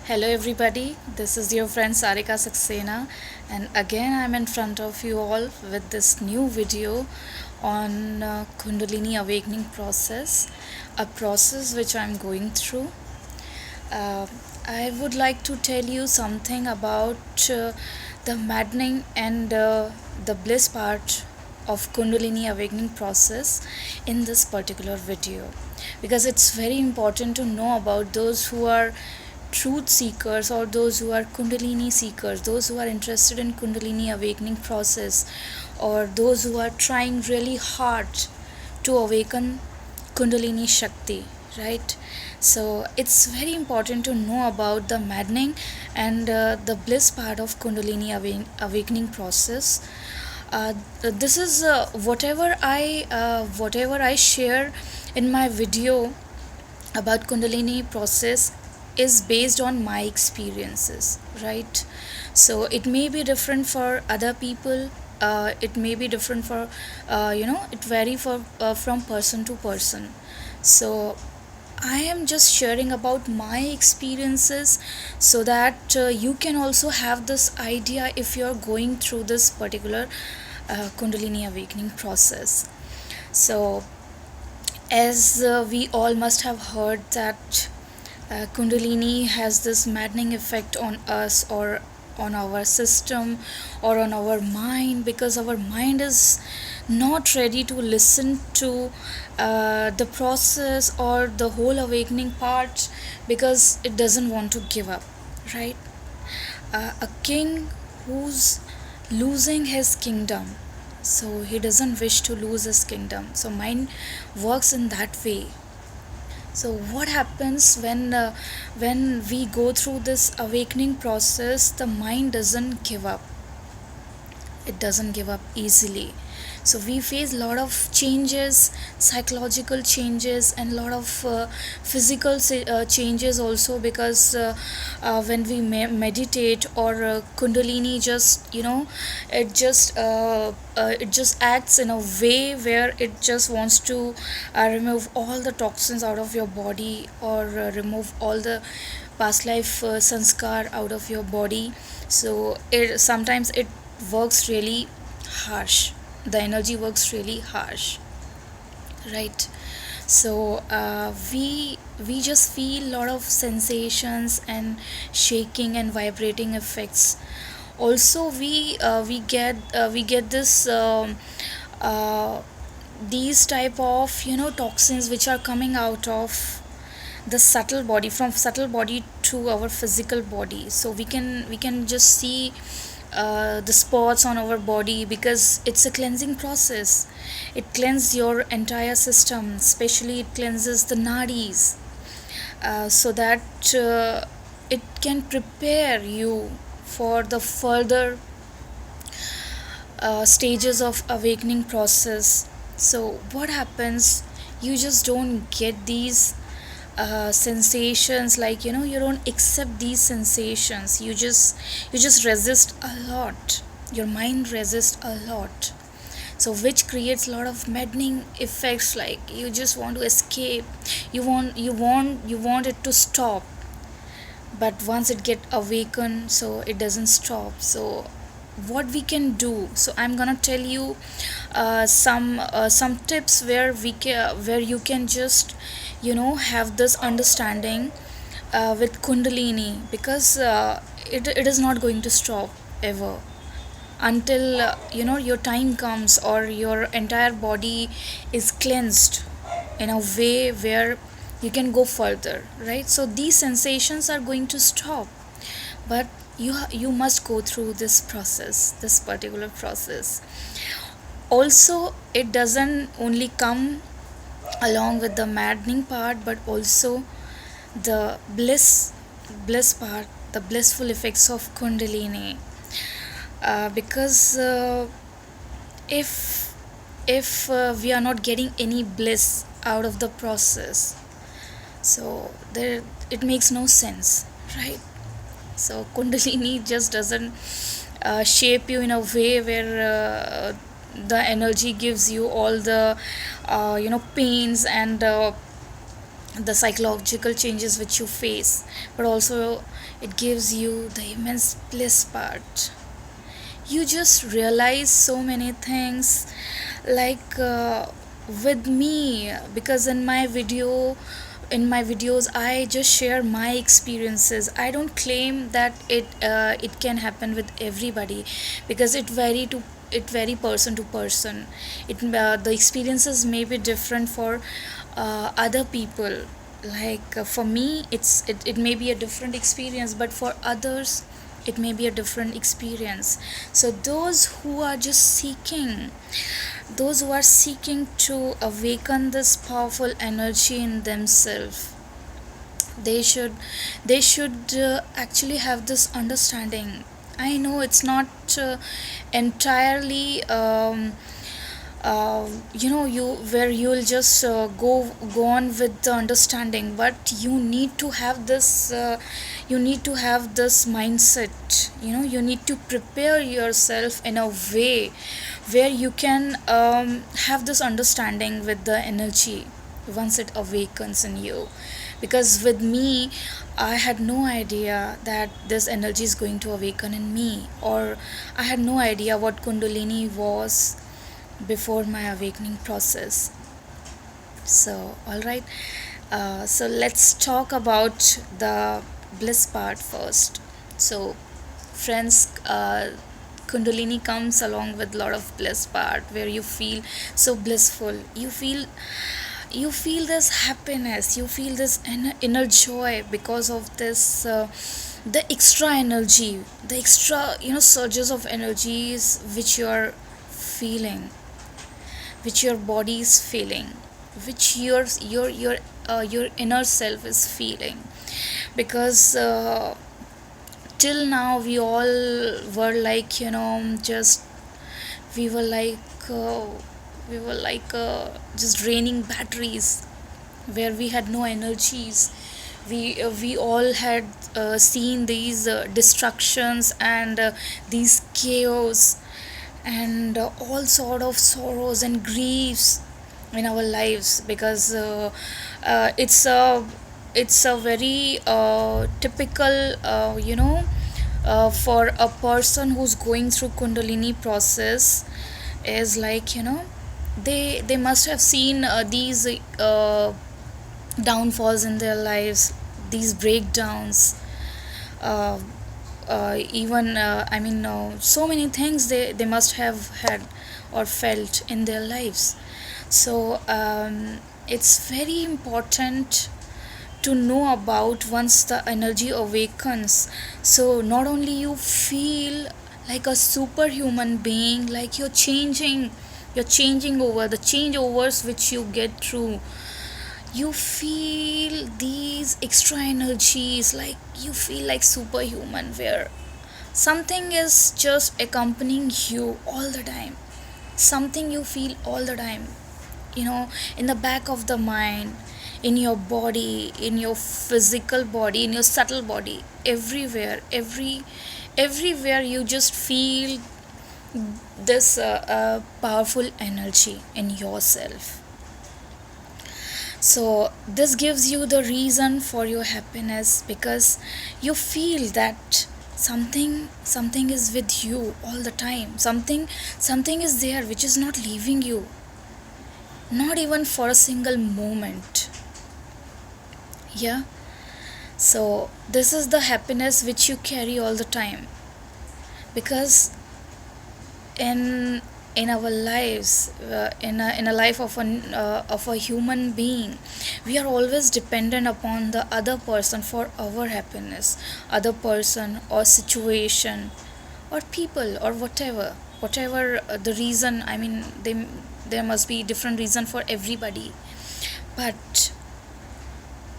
Hello, everybody. This is your friend Sarika Saxena, and again, I'm in front of you all with this new video on Kundalini Awakening process, a process which I'm going through. Uh, I would like to tell you something about the maddening and the bliss part of Kundalini Awakening process in this particular video, because it's very important to know about those who are truth seekers or those who are Kundalini seekers, those who are interested in Kundalini awakening process, or those who are trying really hard to awaken Kundalini Shakti, right? So it's very important to know about the maddening and the bliss part of Kundalini awakening process. This is whatever I share in my video about Kundalini process is based on my experiences, right? So it may be different for other people. It may be different for it vary for from person to person. So I am just sharing about my experiences so that you can also have this idea if you're going through this particular Kundalini awakening process. So as we all must have heard that Kundalini has this maddening effect on us or on our system or on our mind, because our mind is not ready to listen to the process or the whole awakening part, because it doesn't want to give up, right? A king who's losing his kingdom, so he doesn't wish to lose his kingdom, so mind works in that way. So what happens when we go through this awakening process? The mind doesn't give up. It doesn't give up easily. So we face a lot of changes, psychological changes, and a lot of physical changes also, because when we meditate or Kundalini, just it just acts in a way where it just wants to remove all the toxins out of your body, or remove all the past life sanskar out of your body. So it sometimes it works really harsh. The energy works really harsh, right? So we just feel a lot of sensations and shaking and vibrating effects. Also we get this uh, these type of toxins which are coming out of the subtle body, from subtle body to our physical body. So we can just see the spots on our body, because it's a cleansing process. It cleanses your entire system, especially it cleanses the nadis, so that it can prepare you for the further stages of awakening process. So what happens, you just don't get these sensations, like you don't accept these sensations. You just resist a lot. Your mind resists a lot, so which creates a lot of maddening effects, like you just want to escape. You want it to stop, but once it get awakened, so it doesn't stop. So what we can do, so I'm gonna tell you some tips where you can just have this understanding with Kundalini, because it is not going to stop ever until your time comes, or your entire body is cleansed in a way where you can go further, right? So these sensations are going to stop, but you must go through this particular process. Also, it doesn't only come along with the maddening part, but also the bliss part, the blissful effects of Kundalini. Because if we are not getting any bliss out of the process, so there it makes no sense, right? So Kundalini just doesn't shape you in a way where the energy gives you all the pains and the psychological changes which you face, but also it gives you the immense bliss part. You just realize so many things, like with me, because in my videos I just share my experiences. I don't claim that it can happen with everybody, because it vary person to person. The experiences may be different for other people. Like for me it may be a different experience, but for others it may be a different experience. So those who are seeking to awaken this powerful energy in themselves, they should actually have this understanding. I know it's not entirely you where you'll just go on with the understanding, but you need to have this mindset. You need to prepare yourself in a way where you can have this understanding with the energy once it awakens in you. Because with me, I had no idea that this energy is going to awaken in me, or I had no idea what Kundalini was before my awakening process. So all right, so let's talk about the bliss part first. So friends, Kundalini comes along with a lot of bliss part, where you feel so blissful. You feel this happiness, you feel this inner joy because of this the extra energy, the extra surges of energies which you are feeling, which your body is feeling, which your inner self is feeling. Because till now we all were like, just we were like uh, just draining batteries, where we had no energies. We all had seen these destructions and these chaos, and all sort of sorrows and griefs in our lives. Because it's a very typical for a person who's going through Kundalini process, is like, they must have seen these downfalls in their lives, these breakdowns, uh, even I mean so many things they must have had or felt in their lives. So it's very important to know about once the energy awakens. So not only you feel like a superhuman being, like you're changing over the changeovers which you get through. You feel these extra energies, like you feel like superhuman, where something is just accompanying you all the time, something you feel all the time, in the back of the mind, in your body, in your physical body, in your subtle body, everywhere, everywhere you just feel this powerful energy in yourself. So this gives you the reason for your happiness, because you feel that something is with you all the time, something is there which is not leaving you, not even for a single moment. Yeah. So this is the happiness which you carry all the time. Because in our lives, in a life of a human being, we are always dependent upon the other person for our happiness, other person or situation or people or whatever the reason. I mean, there must be different reason for everybody, but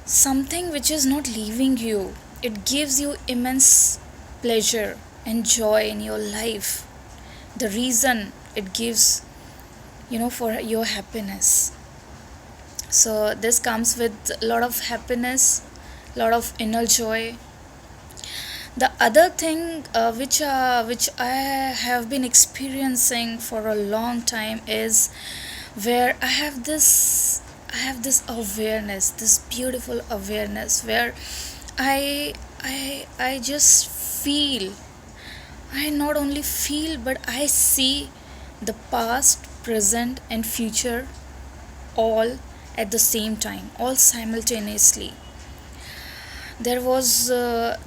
something which is not leaving you, it gives you immense pleasure and joy in your life. The reason it gives, for your happiness. So this comes with a lot of happiness, lot of inner joy. The other thing which I have been experiencing for a long time is where I have this I have this awareness, this beautiful awareness where I just feel. I not only feel, but I see the past, present, and future all at the same time, all simultaneously. There was a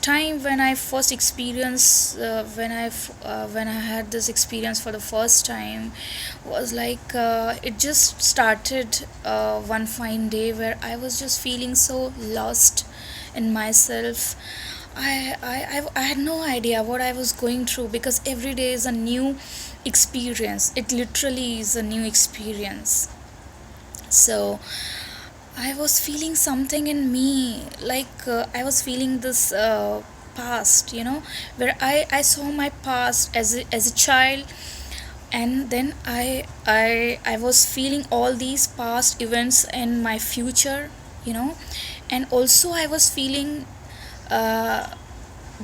time when I first experienced when I had this experience for the first time. Was like it just started one fine day where I was just feeling so lost in myself. I had no idea what I was going through, because every day is a new experience. It literally is a new experience. So I was feeling something in me, like I was feeling this past, where I saw my past as a child, and then I was feeling all these past events in my future, and also I was feeling uh,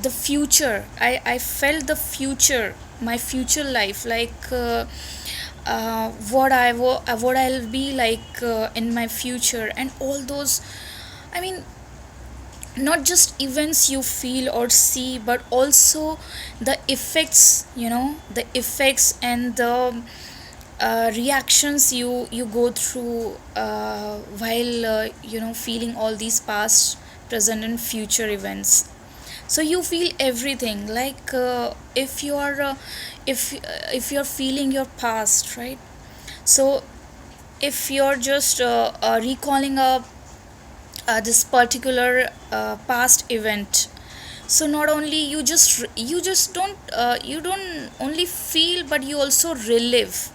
the future. I felt the future, my future life, like what I'll be like in my future, and all those. I mean, not just events you feel or see, but also the effects, the effects and the reactions you go through while feeling all these past, present, and future events. So you feel everything, like if you're feeling your past, right? So if you're just recalling this particular past event, so not only you just don't only feel, but you also relive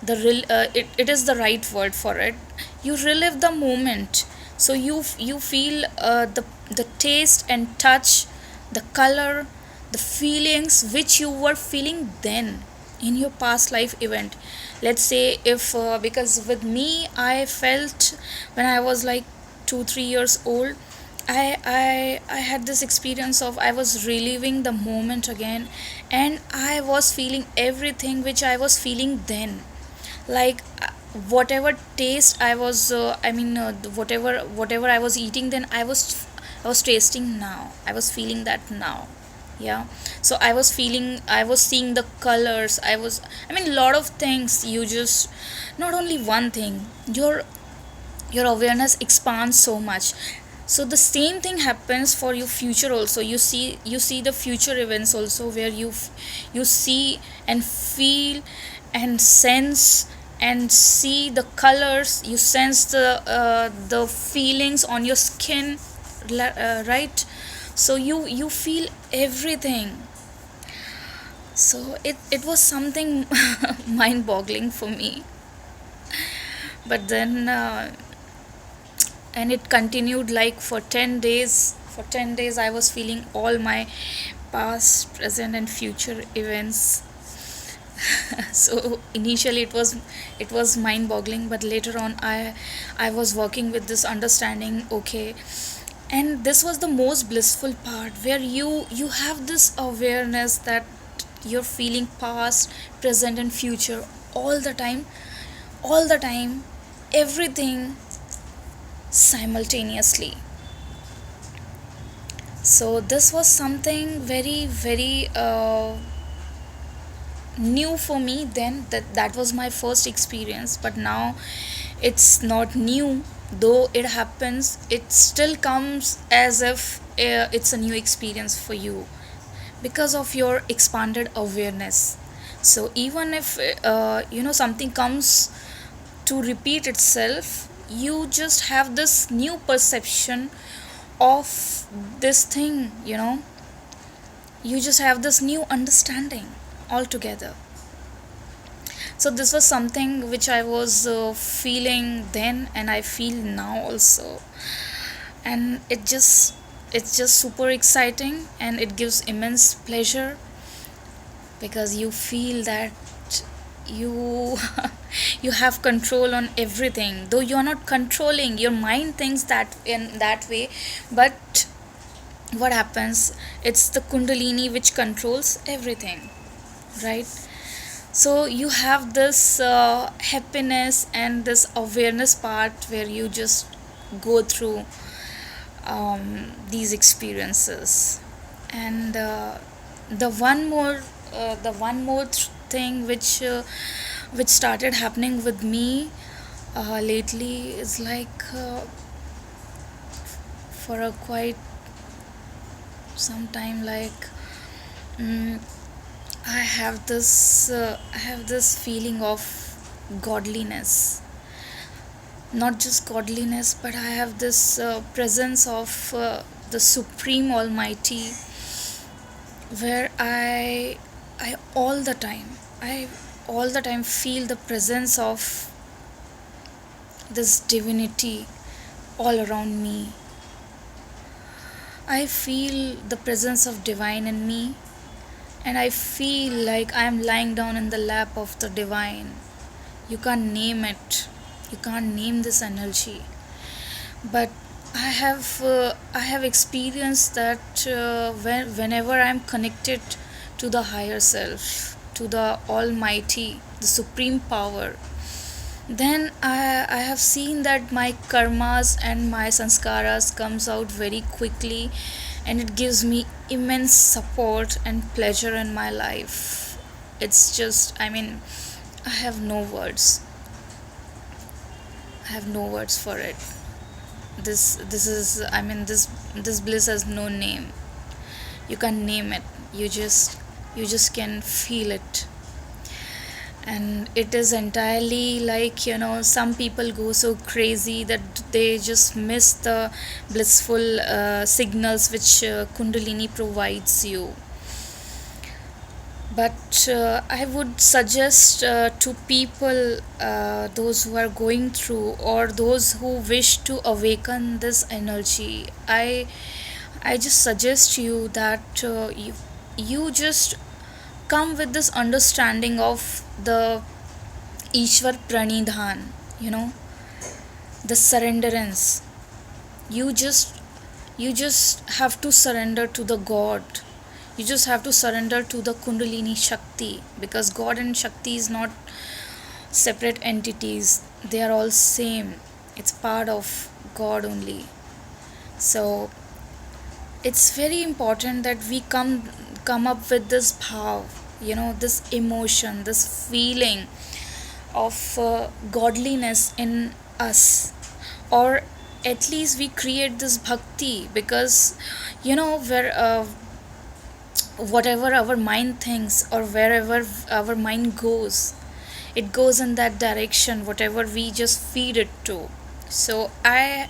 it is the right word for it. You relive the moment. So you feel the taste and touch, the color, the feelings which you were feeling then in your past life event. Let's say, if because with me, I felt when I was like 2 3 years old, I had this experience of I was reliving the moment again, and I was feeling everything which I was feeling then. Like whatever taste I was whatever I was eating then, I was tasting now, I was feeling that now. Yeah. So I was seeing the colors, a lot of things. You just, not only one thing, your awareness expands so much. So the same thing happens for your future also. You see the future events also, where you see and feel and sense and see the colors. You sense the feelings on your skin, right? So you feel everything. So it was something mind boggling for me. But then and it continued like for 10 days. For 10 days I was feeling all my past, present, and future events. So initially it was mind boggling, but later on I was working with this understanding. Okay. And this was the most blissful part, where you have this awareness that you're feeling past, present, and future all the time, all the time, everything simultaneously. So this was something very very new for me then. That was my first experience. But now it's not new. Though it happens, it still comes as if it's a new experience for you, because of your expanded awareness. So even if something comes to repeat itself, you just have this new perception of this thing. You just have this new understanding altogether. So this was something which I was feeling then, and I feel now also. And it's just super exciting, and it gives immense pleasure, because you feel that you you have control on everything. Though you're not controlling, your mind thinks that in that way. But what happens, it's the kundalini which controls everything, right? So you have this happiness and this awareness part where you just go through these experiences. And the one more thing which started happening with me lately is like, for a quite some time, like, mm, I have this feeling of godliness. Not just godliness, but I have this presence of the Supreme Almighty, where I I all the time feel the presence of this divinity all around me. I feel the presence of divine in me, and I feel like I am lying down in the lap of the divine. You can't name it. You can't name this energy. But I have experienced that whenever I'm connected to the higher self, to the Almighty, the Supreme Power, then I have seen that my karmas and my sanskaras comes out very quickly, and it gives me immense support and pleasure in my life. It's just, I mean, I have no words. I have no words for it. This is, I mean, this bliss has no name. You can't name it. You just can feel it. And it is entirely like, some people go so crazy that they just miss the blissful signals which Kundalini provides you. But I would suggest to people, those who are going through or those who wish to awaken this energy, I just suggest you that you just come with this understanding of the Ishwar Pranidhan, you know, the surrenderance. You just have to surrender to the God. You just have to surrender to the Kundalini Shakti, because God and Shakti is not separate entities. They are all same. It's part of God only. So it's very important that we come up with this bhav, this emotion, this feeling of godliness in us, or at least we create this bhakti, because where whatever our mind thinks or wherever our mind goes, it goes in that direction, whatever we just feed it to. So I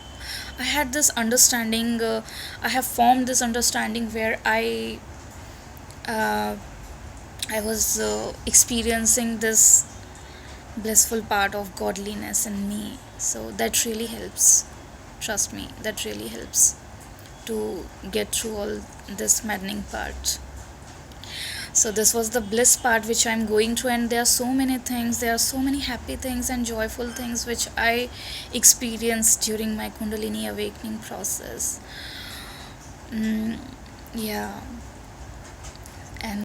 had this understanding, I have formed this understanding where uh, I was experiencing this blissful part of godliness in me. So that really helps. Trust me, that really helps to get through all this maddening part. So this was the bliss part which I'm going through, and there are so many things, there are so many happy things and joyful things which I experienced during my Kundalini awakening process. Yeah.